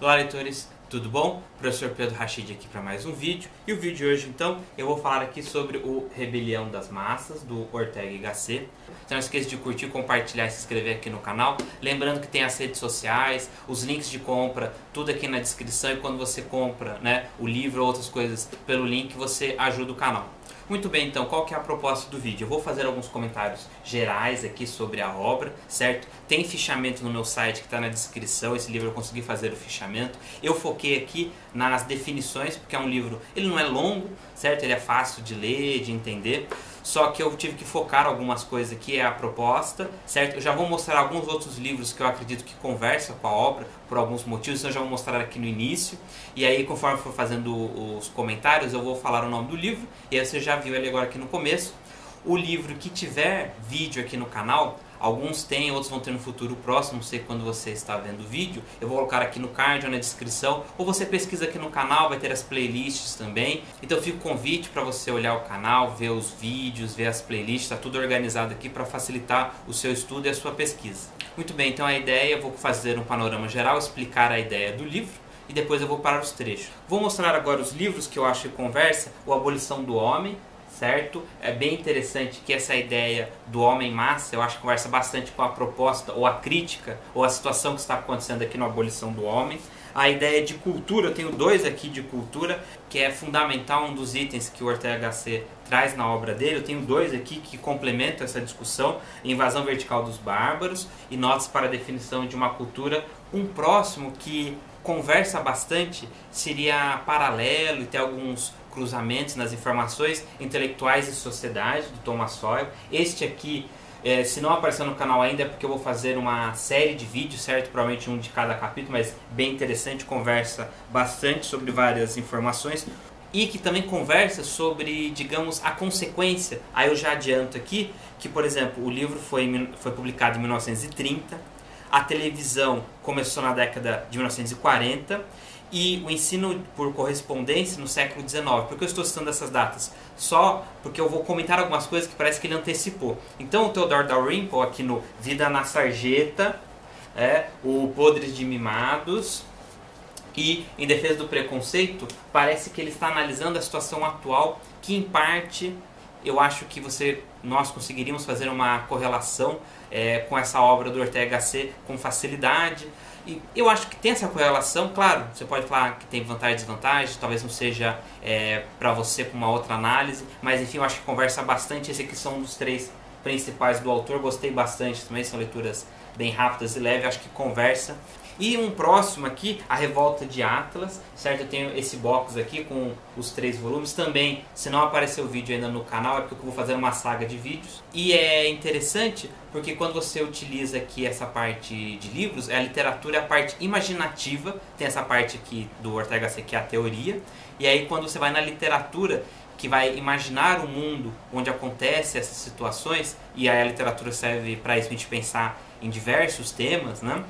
Olá, leitores, tudo bom? Professor Pedro Rachid aqui para mais um vídeo. E o vídeo de hoje, então, eu vou falar aqui sobre o Rebelião das Massas, do Ortega y Gasset. Então não esqueça de curtir, compartilhar e se inscrever aqui no canal. Lembrando que tem as redes sociais, os links de compra, tudo aqui na descrição. E quando você compra, o livro ou outras coisas pelo link, você ajuda o canal. Muito bem, então, qual que é a proposta do vídeo? Eu vou fazer alguns comentários gerais aqui sobre a obra, certo? Tem fichamento no meu site que está na descrição, esse livro eu consegui fazer o fichamento. Eu foquei aqui nas definições, porque é um livro, ele não é longo, certo? Ele é fácil de ler, de entender, só que eu tive que focar algumas coisas aqui, é a proposta, certo? Eu já vou mostrar alguns outros livros que eu acredito que conversam com a obra, por alguns motivos, então eu já vou mostrar aqui no início, e aí conforme for fazendo os comentários, eu vou falar o nome do livro, e aí você já viu ele agora aqui no começo. O livro que tiver vídeo aqui no canal, alguns tem, outros vão ter no futuro próximo, não sei quando você está vendo o vídeo, eu vou colocar aqui no card ou na descrição, ou você pesquisa aqui no canal, vai ter as playlists também. Então fica o convite para você olhar o canal, ver os vídeos, ver as playlists, está tudo organizado aqui para facilitar o seu estudo e a sua pesquisa. Muito bem, então a ideia, eu vou fazer um panorama geral, explicar a ideia do livro, e depois eu vou para os trechos. Vou mostrar agora os livros que eu acho que conversa, o Abolição do Homem, certo? É bem interessante que essa ideia do homem massa, eu acho que conversa bastante com a proposta, ou a crítica, ou a situação que está acontecendo aqui na Abolição do Homem. A ideia de cultura, eu tenho dois aqui de cultura, que é fundamental, um dos itens que o Ortega y Gasset traz na obra dele. Eu tenho dois aqui que complementam essa discussão: Invasão Vertical dos Bárbaros e Notas para a Definição de uma Cultura. Um próximo que conversa bastante seria Paralelo, e tem alguns cruzamentos nas informações intelectuais e sociedade, do Thomas Sowell. Este aqui, se não apareceu no canal ainda, é porque eu vou fazer uma série de vídeos, certo? Provavelmente um de cada capítulo, mas bem interessante, conversa bastante sobre várias informações. E que também conversa sobre, digamos, a consequência. Aí eu já adianto aqui que, por exemplo, o livro foi publicado em 1930, a televisão começou na década de 1940, e o ensino por correspondência no século XIX. Por que eu estou citando essas datas? Só porque eu vou comentar algumas coisas que parece que ele antecipou. Então o Theodore Dalrymple, aqui no Vida na Sarjeta, o Podres de Mimados e Em Defesa do Preconceito, parece que ele está analisando a situação atual, que em parte eu acho que nós conseguiríamos fazer uma correlação com essa obra do Ortega y Gasset com facilidade. E eu acho que tem essa correlação, claro, você pode falar que tem vantagem e desvantagem, talvez não seja para você com uma outra análise, mas enfim, eu acho que conversa bastante. Esse aqui são um dos três principais do autor, gostei bastante também, são leituras bem rápidas e leves, acho que conversa. E um próximo aqui, A Revolta de Atlas, certo? Eu tenho esse box aqui com os 3 volumes. Também, se não apareceu o vídeo ainda no canal, é porque eu vou fazer uma saga de vídeos. E é interessante porque quando você utiliza aqui essa parte de livros, a literatura é a parte imaginativa, tem essa parte aqui do Ortega y Gasset que é a teoria. E aí quando você vai na literatura, que vai imaginar o mundo onde acontecem essas situações, e aí a literatura serve para isso, a gente pensar em diversos temas, né?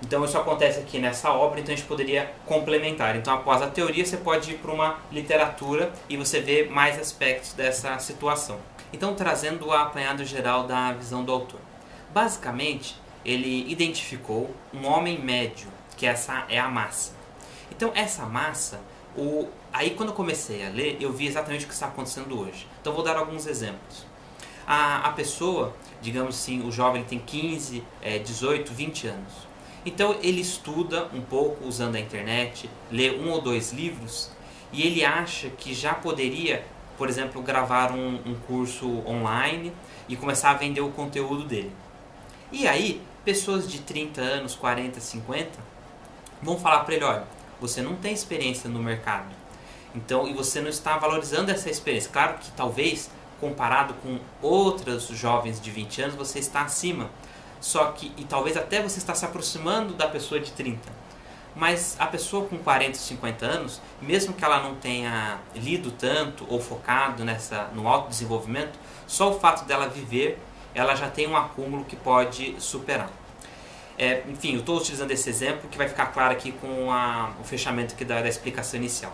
Então isso acontece aqui nessa obra, então a gente poderia complementar. Então após a teoria você pode ir para uma literatura e você vê mais aspectos dessa situação. Então trazendo o apanhado geral da visão do autor. Basicamente ele identificou um homem médio, que essa é a massa. Então essa massa, aí quando eu comecei a ler, eu vi exatamente o que está acontecendo hoje. Então vou dar alguns exemplos. A pessoa, digamos assim, o jovem tem 15, 18, 20 anos. Então ele estuda um pouco usando a internet, lê 1 ou 2 livros e ele acha que já poderia, por exemplo, gravar um curso online e começar a vender o conteúdo dele. E aí, pessoas de 30 anos, 40, 50 vão falar para ele: olha, você não tem experiência no mercado, então, e você não está valorizando essa experiência. Claro que talvez, comparado com outros jovens de 20 anos, você está acima. Só que, e talvez até você está se aproximando da pessoa de 30. Mas a pessoa com 40, 50 anos, mesmo que ela não tenha lido tanto ou focado no autodesenvolvimento, só o fato dela viver, ela já tem um acúmulo que pode superar. Enfim, eu estou utilizando esse exemplo que vai ficar claro aqui com o fechamento aqui da explicação inicial.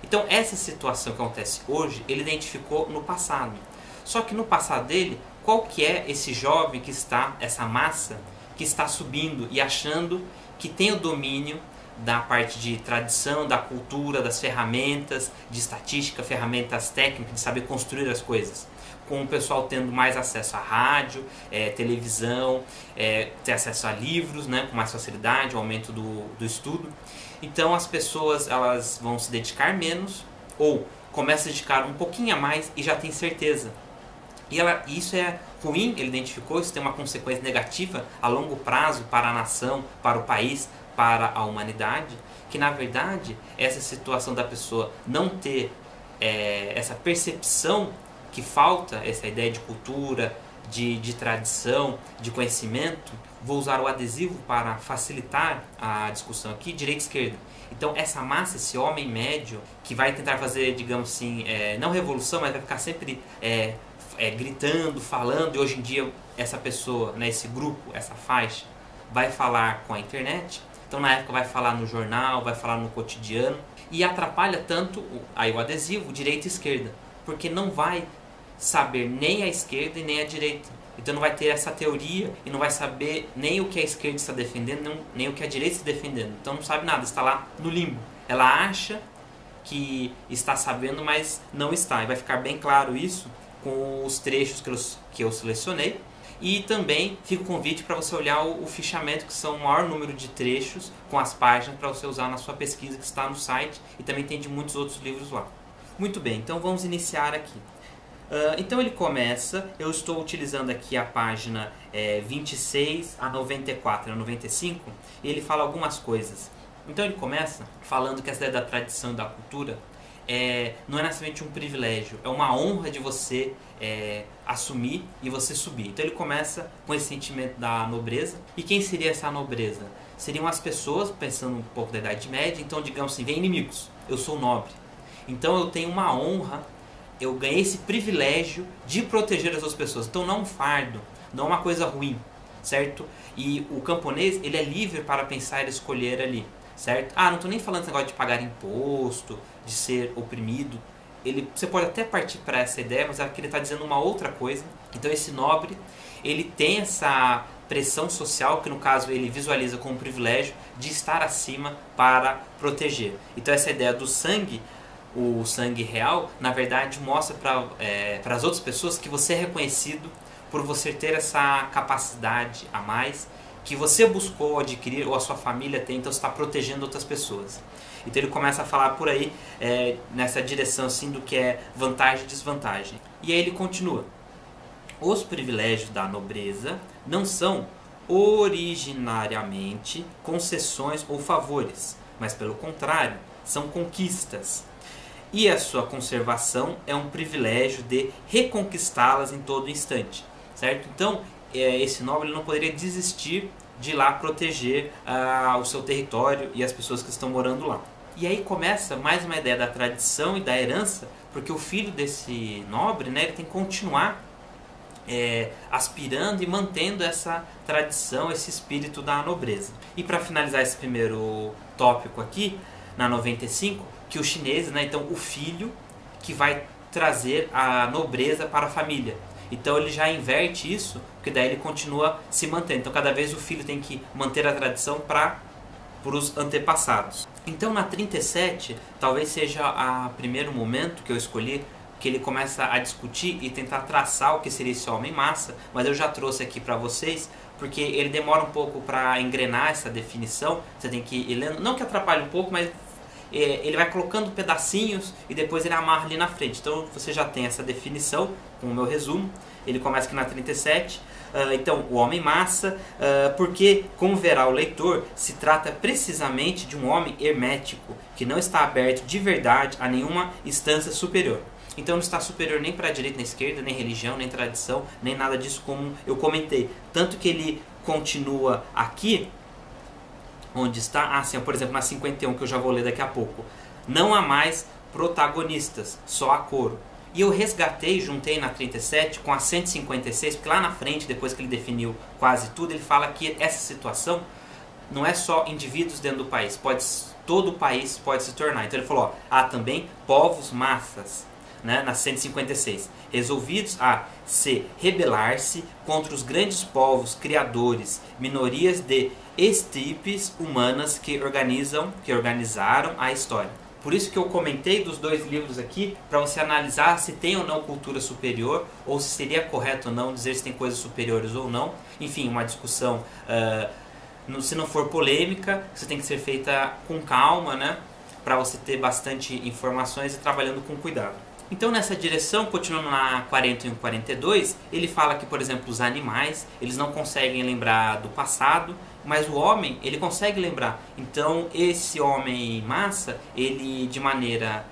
Então essa situação que acontece hoje, ele identificou no passado. Só que no passado dele, qual que é esse jovem que está, essa massa, que está subindo e achando que tem o domínio da parte de tradição, da cultura, das ferramentas, de estatística, ferramentas técnicas, de saber construir as coisas. Com o pessoal tendo mais acesso a rádio, televisão, ter acesso a livros, né, com mais facilidade, o aumento do estudo. Então as pessoas elas vão se dedicar menos ou começam a se dedicar um pouquinho a mais e já tem certeza. E isso é ruim, ele identificou, isso tem uma consequência negativa a longo prazo para a nação, para o país, para a humanidade, que na verdade essa situação da pessoa não ter essa percepção que falta, essa ideia de cultura, de tradição, de conhecimento. Vou usar o adesivo para facilitar a discussão aqui, direita e esquerda. Então essa massa, esse homem médio, que vai tentar fazer, digamos assim, não revolução, mas vai ficar sempre gritando, falando, e hoje em dia essa pessoa, né, esse grupo, essa faixa, vai falar com a internet. Então na época vai falar no jornal, vai falar no cotidiano, e atrapalha tanto aí o adesivo, direita e esquerda, porque não vai saber nem a esquerda e nem a direita. Então não vai ter essa teoria e não vai saber nem o que a esquerda está defendendo, nem o que a direita está defendendo. Então não sabe nada, está lá no limbo. Ela acha que está sabendo, mas não está. E vai ficar bem claro isso com os trechos que eu selecionei. E também fica o convite para você olhar o fichamento, que são o maior número de trechos com as páginas para você usar na sua pesquisa, que está no site, e também tem de muitos outros livros lá. Muito bem, então vamos iniciar aqui. Então ele começa, eu estou utilizando aqui a página 26 a 94, a 95, e ele fala algumas coisas. Então ele começa falando que essa ideia da tradição e da cultura não é necessariamente um privilégio, é uma honra de você assumir e você subir. Então ele começa com esse sentimento da nobreza. E quem seria essa nobreza? Seriam as pessoas, pensando um pouco da Idade Média, então digamos assim, vem inimigos, eu sou nobre. Então eu tenho uma honra, eu ganhei esse privilégio de proteger as outras pessoas. Então não é um fardo, não é uma coisa ruim, certo? E o camponês, ele é livre para pensar e escolher ali, certo? Não estou nem falando desse negócio de pagar imposto, de ser oprimido. Você pode até partir para essa ideia, mas aqui ele está dizendo uma outra coisa. Então esse nobre, ele tem essa pressão social, que no caso ele visualiza como um privilégio de estar acima para proteger. Então essa ideia do sangue, o sangue real, na verdade mostra para as outras pessoas que você é reconhecido por você ter essa capacidade a mais, que você buscou adquirir ou a sua família tem, então você está protegendo outras pessoas. Então ele começa a falar por aí, nessa direção assim, do que é vantagem e desvantagem. E aí ele continua. Os privilégios da nobreza não são originariamente concessões ou favores, mas pelo contrário, são conquistas. E a sua conservação é um privilégio de reconquistá-las em todo instante, certo? Então, esse nobre não poderia desistir de ir lá proteger o seu território e as pessoas que estão morando lá. E aí começa mais uma ideia da tradição e da herança, porque o filho desse nobre, né, ele tem que continuar aspirando e mantendo essa tradição, esse espírito da nobreza. E para finalizar esse primeiro tópico aqui, na 95, que os chineses, né, então o filho que vai trazer a nobreza para a família. Então ele já inverte isso, porque daí ele continua se mantendo. Então cada vez o filho tem que manter a tradição para os antepassados. Então na 37, talvez seja o primeiro momento que eu escolhi, que ele começa a discutir e tentar traçar o que seria esse homem massa, mas eu já trouxe aqui para vocês, porque ele demora um pouco para engrenar essa definição, você tem que ir lendo, não que atrapalhe um pouco, mas ele vai colocando pedacinhos e depois ele amarra ali na frente. Então você já tem essa definição com o meu resumo. Ele começa aqui na 37. Então, o homem massa, porque, como verá o leitor, se trata precisamente de um homem hermético, que não está aberto de verdade a nenhuma instância superior. Então não está superior nem para a direita nem a esquerda, nem religião, nem tradição, nem nada disso, como eu comentei. Tanto que ele continua aqui, onde está, por exemplo, na 51, que eu já vou ler daqui a pouco. Não há mais protagonistas, só há coro. E eu resgatei, juntei na 37 com a 156, porque lá na frente, depois que ele definiu quase tudo, ele fala que essa situação não é só indivíduos dentro do país, todo o país pode se tornar. Então ele falou, há também povos, massas. né, na 156, resolvidos a se rebelar-se contra os grandes povos criadores, minorias de estirpes humanas que organizaram a história. Por isso que eu comentei dos dois livros aqui, para você analisar se tem ou não cultura superior, ou se seria correto ou não dizer se tem coisas superiores ou não. Enfim, uma discussão, se não for polêmica, você tem que ser feita com calma, né? Para você ter bastante informações e trabalhando com cuidado. Então, nessa direção, continuando na 41 e 42, ele fala que, por exemplo, os animais, eles não conseguem lembrar do passado, mas o homem, ele consegue lembrar. Então, esse homem massa, ele, de maneira,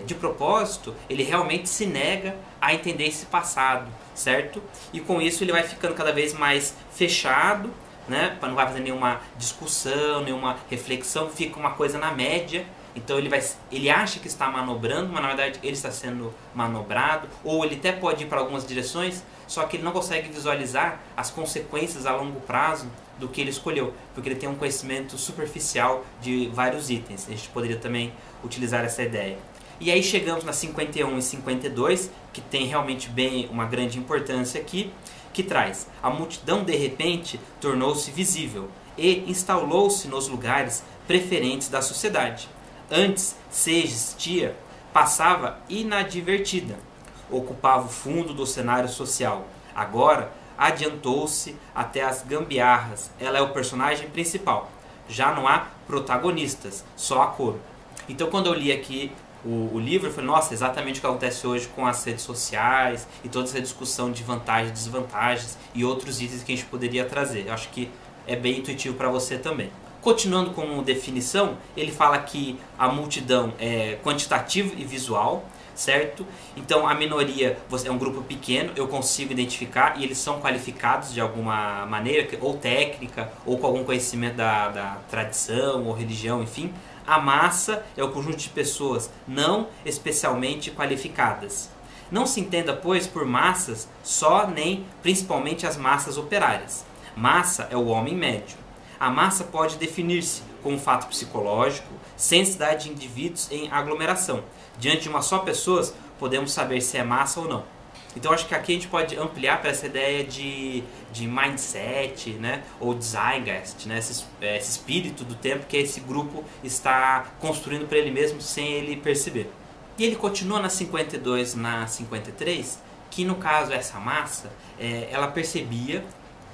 de propósito, ele realmente se nega a entender esse passado, certo? E com isso ele vai ficando cada vez mais fechado, né? Não vai fazer nenhuma discussão, nenhuma reflexão, fica uma coisa na média. Então ele acha que está manobrando, mas na verdade ele está sendo manobrado, ou ele até pode ir para algumas direções, só que ele não consegue visualizar as consequências a longo prazo do que ele escolheu, porque ele tem um conhecimento superficial de vários itens. A gente poderia também utilizar essa ideia. E aí chegamos na 51 e 52, que tem realmente bem uma grande importância aqui, que traz: a multidão de repente tornou-se visível e instalou-se nos lugares preferentes da sociedade. Antes, se existia, passava inadvertida, ocupava o fundo do cenário social. Agora, adiantou-se até as gambiarras. Ela é o personagem principal. Já não há protagonistas, só a coro. Então, quando eu li aqui o livro, eu falei, nossa, exatamente o que acontece hoje com as redes sociais e toda essa discussão de vantagens e desvantagens e outros itens que a gente poderia trazer. Eu acho que é bem intuitivo para você também. Continuando com definição, ele fala que a multidão é quantitativa e visual, certo? Então a minoria é um grupo pequeno, eu consigo identificar e eles são qualificados de alguma maneira, ou técnica, ou com algum conhecimento da tradição ou religião, enfim. A massa é o conjunto de pessoas não especialmente qualificadas. Não se entenda, pois, por massas só nem principalmente as massas operárias. Massa é o homem médio. A massa pode definir-se como um fato psicológico, sem necessidade de indivíduos em aglomeração. Diante de uma só pessoa, podemos saber se é massa ou não. Então acho que aqui a gente pode ampliar para essa ideia de mindset, né? Ou Zeitgeist, né? Esse espírito do tempo que esse grupo está construindo para ele mesmo sem ele perceber. E ele continua na 52, na 53, que no caso essa massa, ela percebia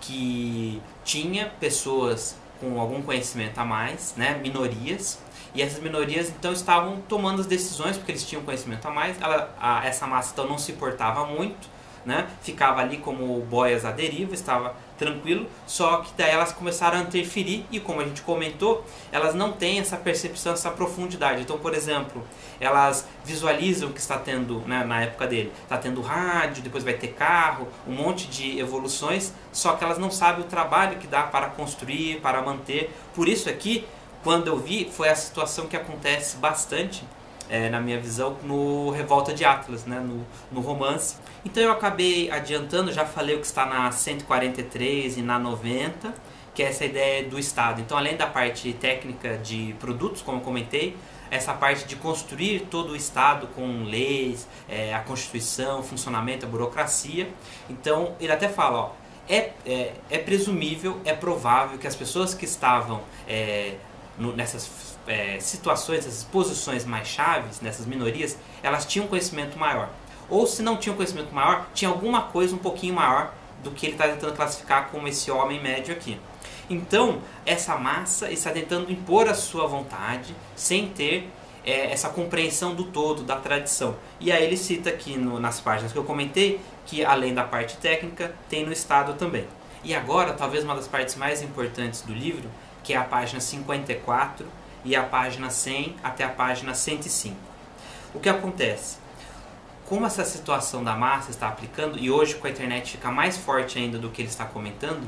que tinha pessoas com algum conhecimento a mais, né, minorias, e essas minorias então estavam tomando as decisões porque eles tinham conhecimento a mais. Essa massa então não se portava muito, né, ficava ali como boias à deriva, estava tranquilo, só que daí elas começaram a interferir e, como a gente comentou, elas não têm essa percepção, essa profundidade. Então, por exemplo, elas visualizam que está tendo, né, na época dele, está tendo rádio, depois vai ter carro, um monte de evoluções, só que elas não sabem o trabalho que dá para construir, para manter. Por isso aqui, quando eu vi, foi a situação que acontece bastante, na minha visão, no Revolta de Atlas, né, no romance. Então eu acabei adiantando, já falei o que está na 143 e na 90, que é essa ideia do Estado. Então, além da parte técnica de produtos, como eu comentei, essa parte de construir todo o Estado com leis, a Constituição, o funcionamento, a burocracia. Então, ele até fala, ó, é presumível, é provável que as pessoas que estavam nessas situações, essas posições mais chaves, nessas minorias, elas tinham conhecimento maior. Ou se não tinham conhecimento maior, tinha alguma coisa um pouquinho maior do que ele está tentando classificar como esse homem médio aqui. Então, essa massa está tentando impor a sua vontade sem ter essa compreensão do todo, da tradição. E aí ele cita aqui nas páginas que eu comentei, que além da parte técnica, tem no Estado também. E agora, talvez uma das partes mais importantes do livro, que é a página 54 e a página 100 até a página 105. O que acontece? Como essa situação da massa está aplicando, e hoje com a internet fica mais forte ainda do que ele está comentando,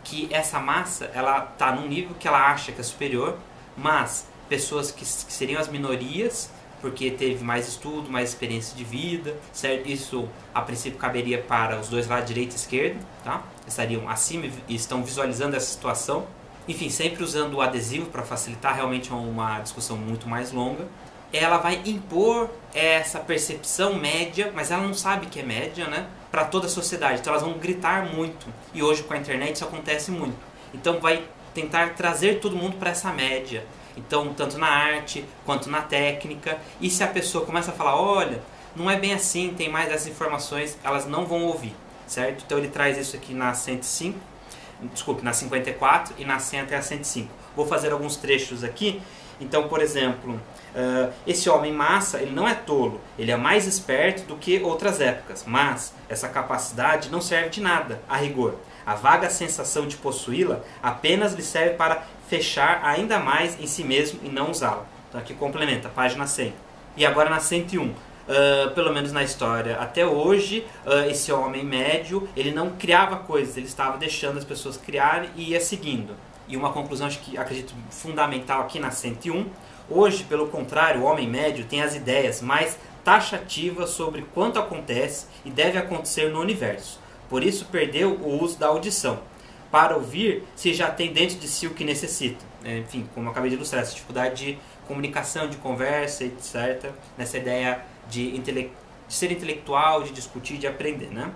que essa massa ela está num nível que ela acha que é superior, mas pessoas que seriam as minorias, porque teve mais estudo, mais experiência de vida, certo? Isso a princípio caberia para os dois lados, direita e esquerda, tá? Estariam acima e estão visualizando essa situação. Enfim, sempre usando o adesivo para facilitar, realmente é uma discussão muito mais longa. ela vai impor essa percepção média, mas ela não sabe que é média, né, para toda a sociedade. Então elas vão gritar muito. E hoje com a internet isso acontece muito. Então vai tentar trazer todo mundo para essa média. Então, tanto na arte quanto na técnica. E se a pessoa começa a falar, olha, não é bem assim, tem mais essas informações, elas não vão ouvir, certo? Então ele traz isso aqui na 105, desculpe, na 54 e na 100 até a 105. Vou fazer alguns trechos aqui. Então, por exemplo, esse homem massa, ele não é tolo, ele é mais esperto do que outras épocas, mas essa capacidade não serve de nada, a rigor. A vaga sensação de possuí-la apenas lhe serve para fechar ainda mais em si mesmo e não usá-la. Então aqui complementa, página 100. E agora na 101. Pelo menos na história até hoje, esse homem médio, ele não criava coisas, ele estava deixando as pessoas criarem e ia seguindo. E uma conclusão, acredito, fundamental aqui na 101. Hoje, pelo contrário, o homem médio tem as ideias mais taxativas sobre quanto acontece e deve acontecer no universo. Por isso perdeu o uso da audição. Para ouvir, se já tem dentro de si o que necessita. Enfim, como eu acabei de ilustrar, essa dificuldade de comunicação, de conversa, etc. Nessa ideia de ser intelectual, de discutir, de aprender, né?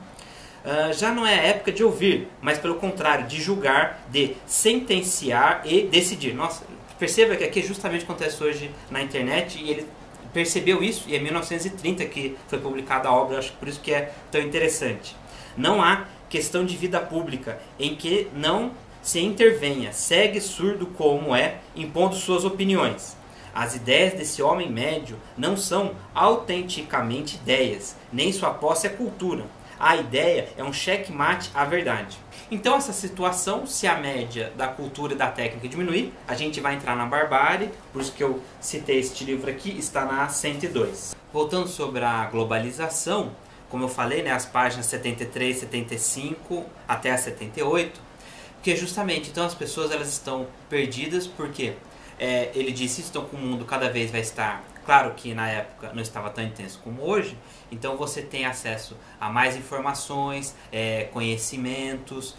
Já não é época de ouvir, mas pelo contrário, de julgar, de sentenciar e decidir. Nossa, perceba que aqui justamente acontece hoje na internet e ele percebeu isso e é 1930 que foi publicada a obra, eu acho que por isso que é tão interessante. Não há questão de vida pública em que não se intervenha, segue surdo como é, impondo suas opiniões. As ideias desse homem médio não são autenticamente ideias, nem sua posse é cultura. A ideia é um checkmate à verdade. Então essa situação, se a média da cultura e da técnica diminuir, a gente vai entrar na barbárie, por isso que eu citei este livro aqui, está na 102. Voltando sobre a globalização, como eu falei, né, as páginas 73, 75 até a 78, porque justamente então as pessoas elas estão perdidas porque ele disse estão com o mundo cada vez vai estar, claro que na época não estava tão intenso como hoje, então você tem acesso a mais informações, conhecimentos,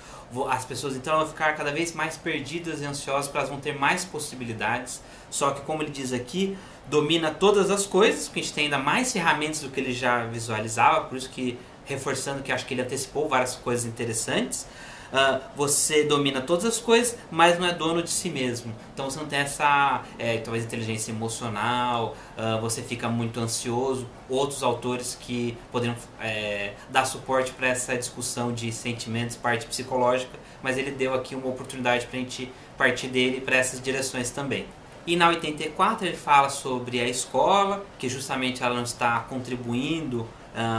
as pessoas então vão ficar cada vez mais perdidas e ansiosas porque elas vão ter mais possibilidades, só que como ele diz aqui, domina todas as coisas, porque a gente tem ainda mais ferramentas do que ele já visualizava, por isso que, reforçando que acho que ele antecipou várias coisas interessantes, você domina todas as coisas, mas não é dono de si mesmo. Então você não tem essa, talvez, inteligência emocional, você fica muito ansioso. Outros autores que poderiam dar suporte para essa discussão de sentimentos, parte psicológica, mas ele deu aqui uma oportunidade para a gente partir dele para essas direções também. E na 84 ele fala sobre a escola, que justamente ela não está contribuindo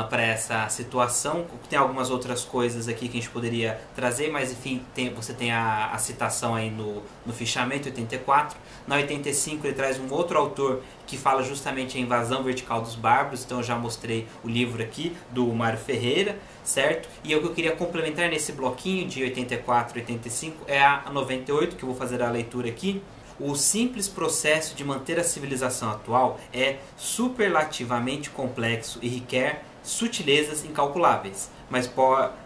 para essa situação. Tem algumas outras coisas aqui que a gente poderia trazer, mas enfim, você tem a citação aí no fichamento, 84. Na 85 ele traz um outro autor que fala justamente a invasão vertical dos bárbaros, então eu já mostrei o livro aqui do Mário Ferreira, certo? E o que eu queria complementar nesse bloquinho de 84 e 85 é a 98, que eu vou fazer a leitura aqui. O simples processo de manter a civilização atual é superlativamente complexo e requer sutilezas incalculáveis, mas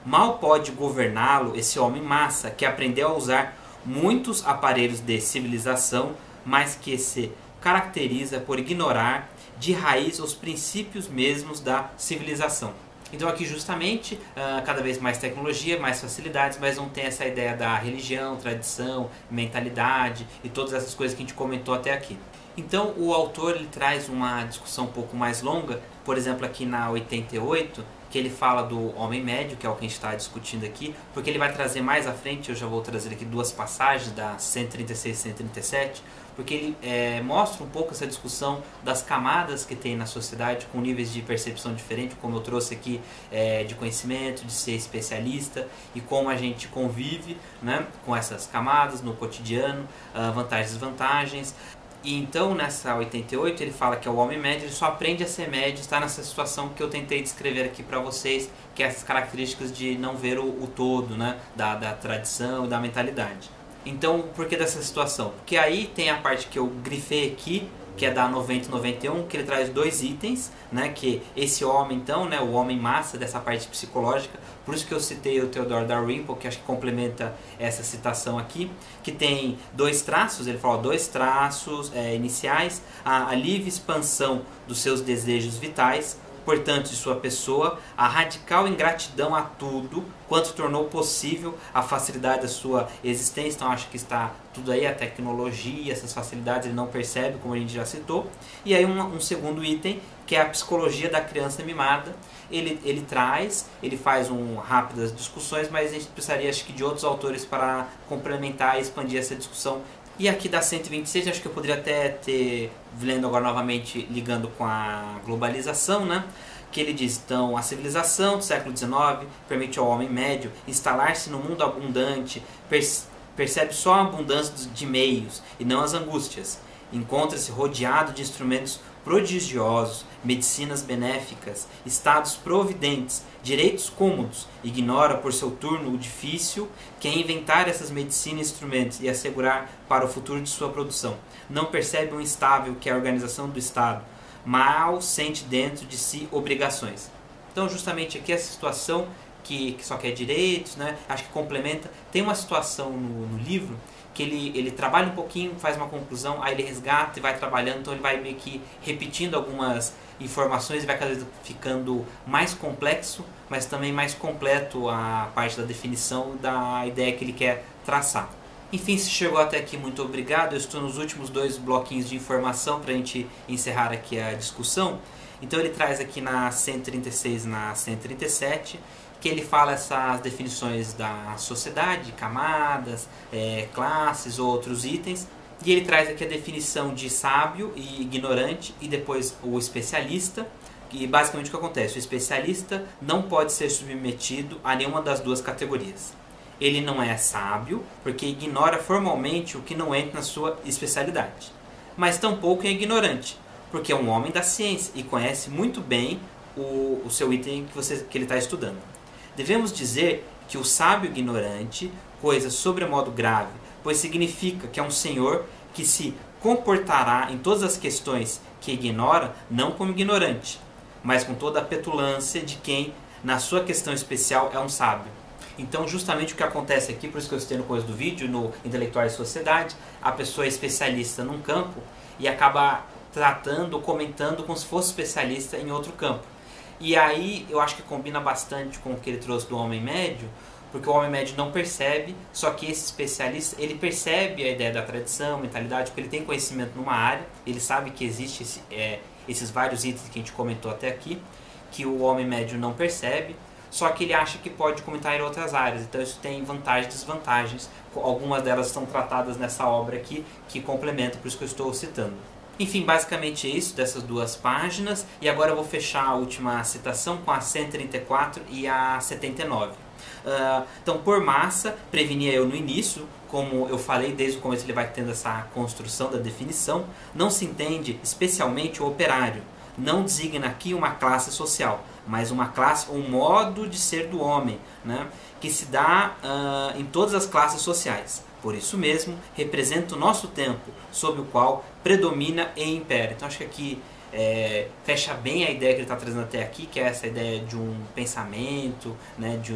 mal pode governá-lo esse homem massa que aprendeu a usar muitos aparelhos de civilização, mas que se caracteriza por ignorar de raiz os princípios mesmos da civilização. Então aqui justamente, cada vez mais tecnologia, mais facilidades, mas não tem essa ideia da religião, tradição, mentalidade e todas essas coisas que a gente comentou até aqui. Então o autor ele traz uma discussão um pouco mais longa, por exemplo aqui na 88, que ele fala do homem médio, que é o que a gente está discutindo aqui, porque ele vai trazer mais à frente, eu já vou trazer aqui duas passagens, da 136 e 137, porque ele mostra um pouco essa discussão das camadas que tem na sociedade, com níveis de percepção diferentes, como eu trouxe aqui, de conhecimento, de ser especialista, e como a gente convive, né, com essas camadas no cotidiano, vantagens e desvantagens. E então nessa 88 ele fala que é o homem médio, ele só aprende a ser médio, está nessa situação que eu tentei descrever aqui para vocês, que é essas características de não ver o todo, né, da tradição e da mentalidade. Então, por que dessa situação? Porque aí tem a parte que eu grifei aqui, que é da 90 e 91, que ele traz 2 itens, né, que esse homem então, né, o homem massa dessa parte psicológica, por isso que eu citei o Theodore Dalrymple, que acho que complementa essa citação aqui, que tem 2 traços, ele fala 2 traços iniciais, a livre expansão dos seus desejos vitais, portanto de sua pessoa, a radical ingratidão a tudo, quanto tornou possível a facilidade da sua existência. Então acho que está tudo aí, a tecnologia, essas facilidades ele não percebe, como a gente já citou. E aí um segundo item, que é a psicologia da criança mimada. Ele faz rápidas discussões, mas a gente precisaria acho que de outros autores para complementar e expandir essa discussão. E aqui da 126, acho que eu poderia até ter, lendo agora novamente, ligando com a globalização, né? Que ele diz, então, a civilização do século XIX permite ao homem médio instalar-se no mundo abundante, percebe só a abundância de meios e não as angústias. Encontra-se rodeado de instrumentos prodigiosos, medicinas benéficas, estados providentes, direitos cômodos, ignora por seu turno o difícil que é inventar essas medicinas e instrumentos e assegurar para o futuro de sua produção. Não percebe o instável que é a organização do Estado, mal sente dentro de si obrigações. Então justamente aqui essa situação que só quer direitos, né? Acho que complementa. Tem uma situação no livro que ele trabalha um pouquinho, faz uma conclusão, aí ele resgata e vai trabalhando, então ele vai meio que repetindo algumas informações e vai cada vez ficando mais complexo, mas também mais completo a parte da definição da ideia que ele quer traçar. Enfim, se chegou até aqui, muito obrigado. Eu estou nos últimos 2 bloquinhos de informação para a gente encerrar aqui a discussão. Então ele traz aqui na 136 e na 137, que ele fala essas definições da sociedade, camadas, classes, outros itens. E ele traz aqui a definição de sábio e ignorante e depois o especialista. E basicamente o que acontece? O especialista não pode ser submetido a nenhuma das 2 categorias. Ele não é sábio porque ignora formalmente o que não entra na sua especialidade. Mas tampouco é ignorante, porque é um homem da ciência e conhece muito bem o seu item que ele está estudando. Devemos dizer que o sábio ignorante, coisa sobremodo grave, pois significa que é um senhor que se comportará em todas as questões que ignora, não como ignorante, mas com toda a petulância de quem, na sua questão especial, é um sábio. Então, justamente o que acontece aqui, por isso que eu citei no começo do vídeo, no Intelectuais e Sociedade, a pessoa é especialista num campo e acaba tratando, comentando como se fosse especialista em outro campo. E aí eu acho que combina bastante com o que ele trouxe do homem médio, porque o homem médio não percebe, só que esse especialista, ele percebe a ideia da tradição, mentalidade, porque ele tem conhecimento numa área, ele sabe que existe esses vários itens que a gente comentou até aqui, que o homem médio não percebe, só que ele acha que pode comentar em outras áreas, então isso tem vantagens e desvantagens, algumas delas estão tratadas nessa obra aqui, que complementam, por isso que eu estou citando. Enfim, basicamente é isso dessas 2 páginas, e agora eu vou fechar a última citação com a 134 e a 79. Então, por massa, prevenia eu no início, como eu falei desde o começo, ele vai tendo essa construção da definição, não se entende especialmente o operário, não designa aqui uma classe social, mas uma classe, um modo de ser do homem, né, que se dá em todas as classes sociais. Por isso mesmo, representa o nosso tempo, sob o qual predomina e impera. Então acho que aqui fecha bem a ideia que ele está trazendo até aqui, que é essa ideia de um pensamento, né, de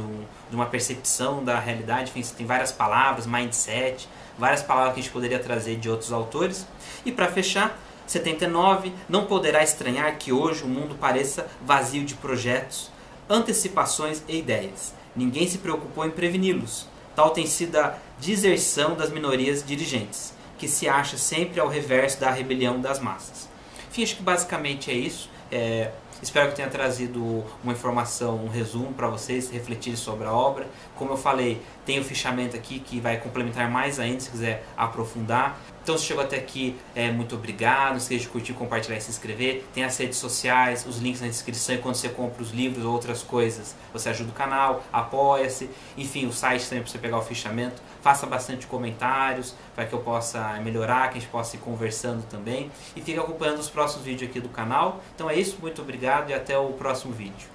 uma percepção da realidade. Enfim, tem várias palavras, mindset, várias palavras que a gente poderia trazer de outros autores. E para fechar, 79, não poderá estranhar que hoje o mundo pareça vazio de projetos, antecipações e ideias. Ninguém se preocupou em preveni-los. Tal tem sido a deserção das minorias dirigentes, que se acha sempre ao reverso da rebelião das massas. Enfim, acho que basicamente é isso. Espero que tenha trazido uma informação, um resumo para vocês refletirem sobre a obra. Como eu falei, tem o fichamento aqui que vai complementar mais ainda, se quiser aprofundar. Então, se chegou até aqui, muito obrigado. Não esqueça de curtir, compartilhar e se inscrever. Tem as redes sociais, os links na descrição. E quando você compra os livros ou outras coisas, você ajuda o canal, apoia-se. Enfim, o site também para você pegar o fichamento. Faça bastante comentários para que eu possa melhorar, que a gente possa ir conversando também. E fique acompanhando os próximos vídeos aqui do canal. Então é isso, muito obrigado e até o próximo vídeo.